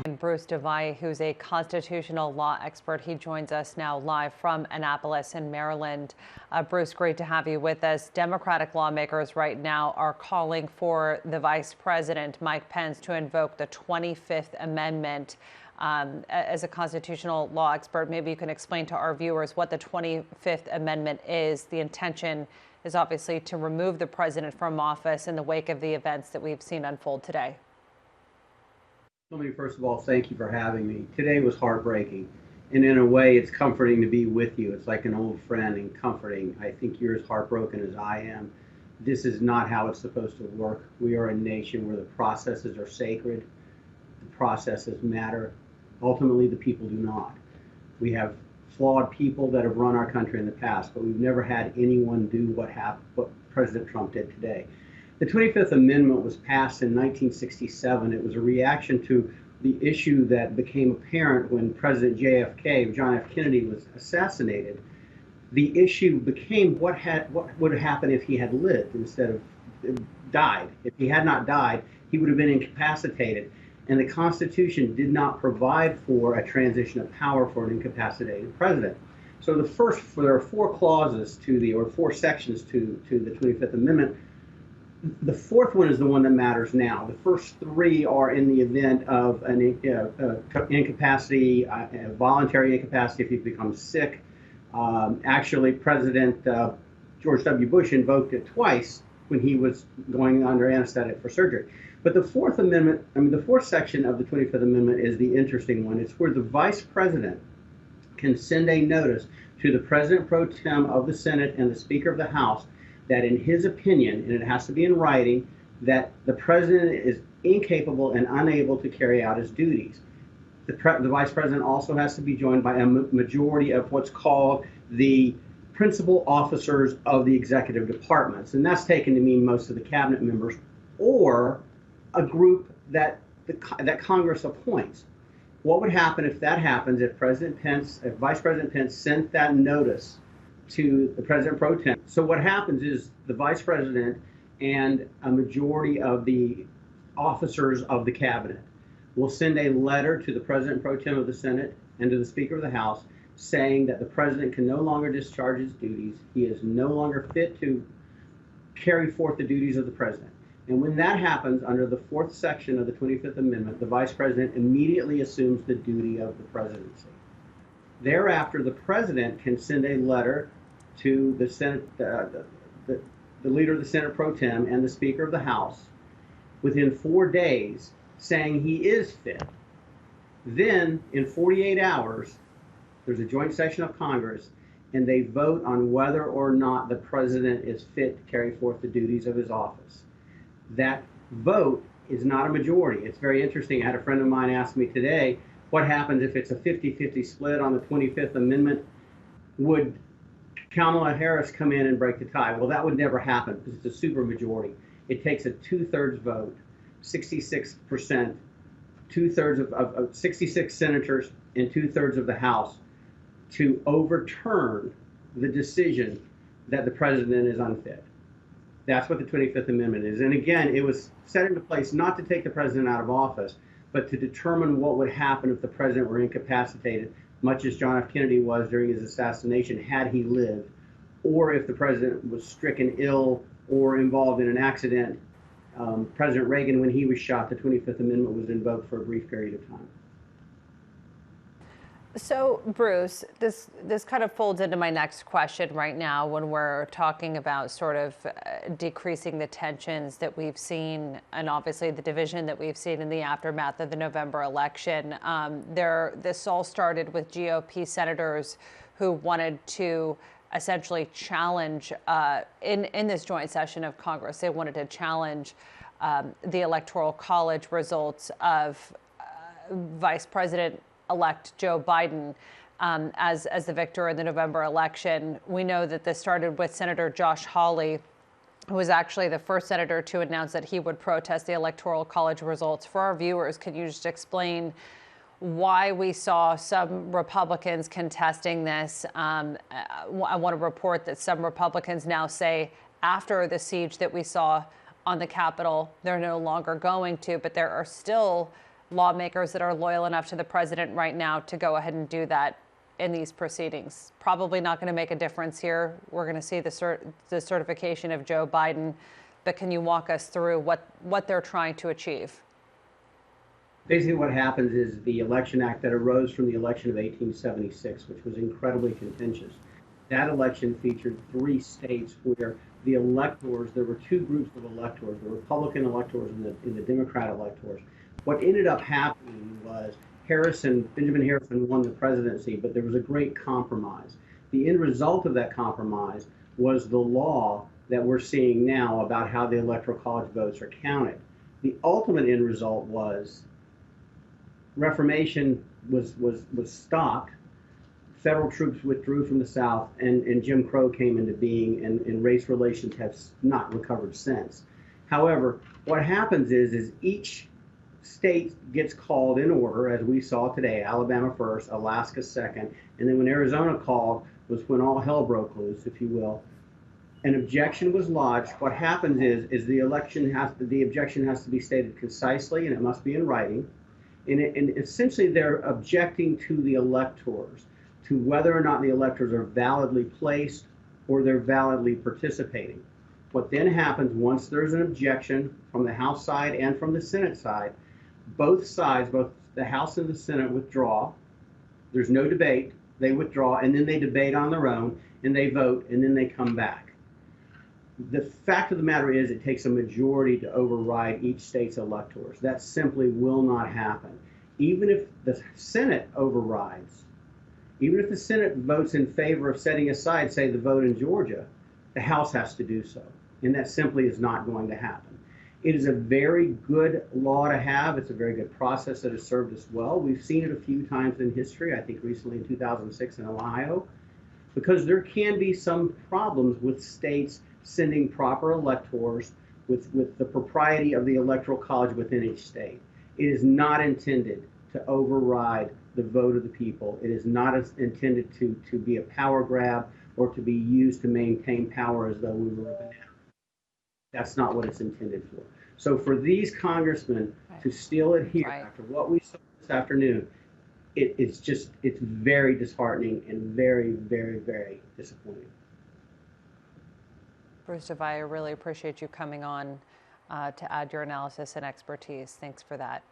And Bruce DelValle, who's a constitutional law expert. He joins us now live from Annapolis in Maryland. Bruce, great to have you with us. Democratic lawmakers right now are calling for the Vice President, Mike Pence, to invoke the 25th Amendment. As a constitutional law expert, maybe you can explain to our viewers what the 25th Amendment is. The intention is obviously to remove the president from office in the wake of the events that we've seen unfold today. Let me first of all thank you for having me. Today was heartbreaking, and in a way it's comforting to be with you. It's like an old friend and comforting. I think you're as heartbroken as I am. This is not how it's supposed to work. We are a nation where the processes are sacred, the processes matter. Ultimately, the people do not. We have flawed people that have run our country in the past, but we've never had anyone do what President Trump did today. The 25th Amendment was passed in 1967. It was a reaction to the issue that became apparent when President John F. Kennedy, was assassinated. The issue became what would happen if he had lived instead of died. If he had not died, he would have been incapacitated. And the Constitution did not provide for a transition of power for an incapacitated president. So there are four clauses or four sections to the 25th Amendment. The fourth one is the one that matters now. The first three are in the event of an incapacity, voluntary incapacity if you become sick. Actually, President George W. Bush invoked it twice when he was going under anesthetic for surgery. But the fourth section of the 25th Amendment is the interesting one. It's where the Vice President can send a notice to the President pro tem of the Senate and the Speaker of the House that in his opinion, and it has to be in writing, that the President is incapable and unable to carry out his duties. The Vice President also has to be joined by a majority of what's called the principal officers of the executive departments, and that's taken to mean most of the cabinet members or a group that Congress appoints. What would happen if that happens, if Vice President Pence sent that notice to the President pro tem? So what happens is the Vice President and a majority of the officers of the cabinet will send a letter to the President pro tem of the Senate and to the Speaker of the House saying that the President can no longer discharge his duties. He is no longer fit to carry forth the duties of the President. And when that happens, under the fourth section of the 25th Amendment, the Vice President immediately assumes the duty of the presidency. Thereafter, the President can send a letter to the Senate, the leader of the Senate pro tem and the Speaker of the House within 4 days saying he is fit. Then, in 48 hours, there's a joint session of Congress, and they vote on whether or not the President is fit to carry forth the duties of his office. That vote is not a majority. It's very interesting. I had a friend of mine ask me today, what happens if it's a 50-50 split on the 25th Amendment? Would Kamala Harris come in and break the tie? Well, that would never happen because it's a supermajority. It takes a 2/3 vote, 66%, 2/3 of 66 senators and 2/3 of the House to overturn the decision that the President is unfit. That's what the 25th Amendment is. And again, it was set into place not to take the President out of office, but to determine what would happen if the President were incapacitated, much as John F. Kennedy was during his assassination, had he lived, or if the President was stricken ill or involved in an accident. President Reagan, when he was shot, the 25th Amendment was invoked for a brief period of time. So, Bruce, this kind of folds into my next question right now when we're talking about sort of decreasing the tensions that we've seen and obviously the division that we've seen in the aftermath of the November election. This all started with GOP senators who wanted to essentially challenge, in this joint session of Congress, they wanted to challenge the Electoral College results of Vice President-elect Joe Biden as the victor in the November election. We know that this started with Senator Josh Hawley, who was actually the first senator to announce that he would protest the Electoral College results. For our viewers, could you just explain why we saw some Republicans contesting this? I want to report that some Republicans now say after the siege that we saw on the Capitol, they're no longer going to, but there are still lawmakers that are loyal enough to the president right now to go ahead and do that in these proceedings? Probably not going to make a difference here. We're going to see the certification of Joe Biden, but can you walk us through what they're trying to achieve? Basically, what happens is the Election Act that arose from the election of 1876, which was incredibly contentious. That election featured 3 states where the electors, there were 2 groups of electors, the Republican electors and the Democrat electors. What ended up happening was Benjamin Harrison won the presidency, but there was a great compromise. The end result of that compromise was the law that we're seeing now about how the Electoral College votes are counted. The ultimate end result was Reformation was stopped. Federal troops withdrew from the South, and Jim Crow came into being, and race relations have not recovered since. However, what happens is each state gets called in order, as we saw today. Alabama first, Alaska second, and then when Arizona called was when all hell broke loose, if you will. An objection was lodged. What happens is the objection has to be stated concisely, and it must be in writing. And essentially, they're objecting to the electors, to whether or not the electors are validly placed or they're validly participating. What then happens once there's an objection from the House side and from the Senate side, both sides, both the House and the Senate, withdraw. There's no debate. They withdraw, and then they debate on their own, and they vote, and then they come back. The fact of the matter is it takes a majority to override each state's electors. That simply will not happen. Even if the Senate overrides, even if the Senate votes in favor of setting aside, say, the vote in Georgia, the House has to do so. And that simply is not going to happen. It is a very good law to have. It's a very good process that has served us well. We've seen it a few times in history, I think recently in 2006 in Ohio, because there can be some problems with states sending proper electors with the propriety of the Electoral College within each state. It is not intended to override the vote of the people. It is not intended to be a power grab or to be used to maintain power as though we were a banana. That's not what it's intended for. So for these congressmen to still adhere after what we saw this afternoon, it's very disheartening and very, very, very disappointing. Bruce DelValle, I really appreciate you coming on to add your analysis and expertise. Thanks for that.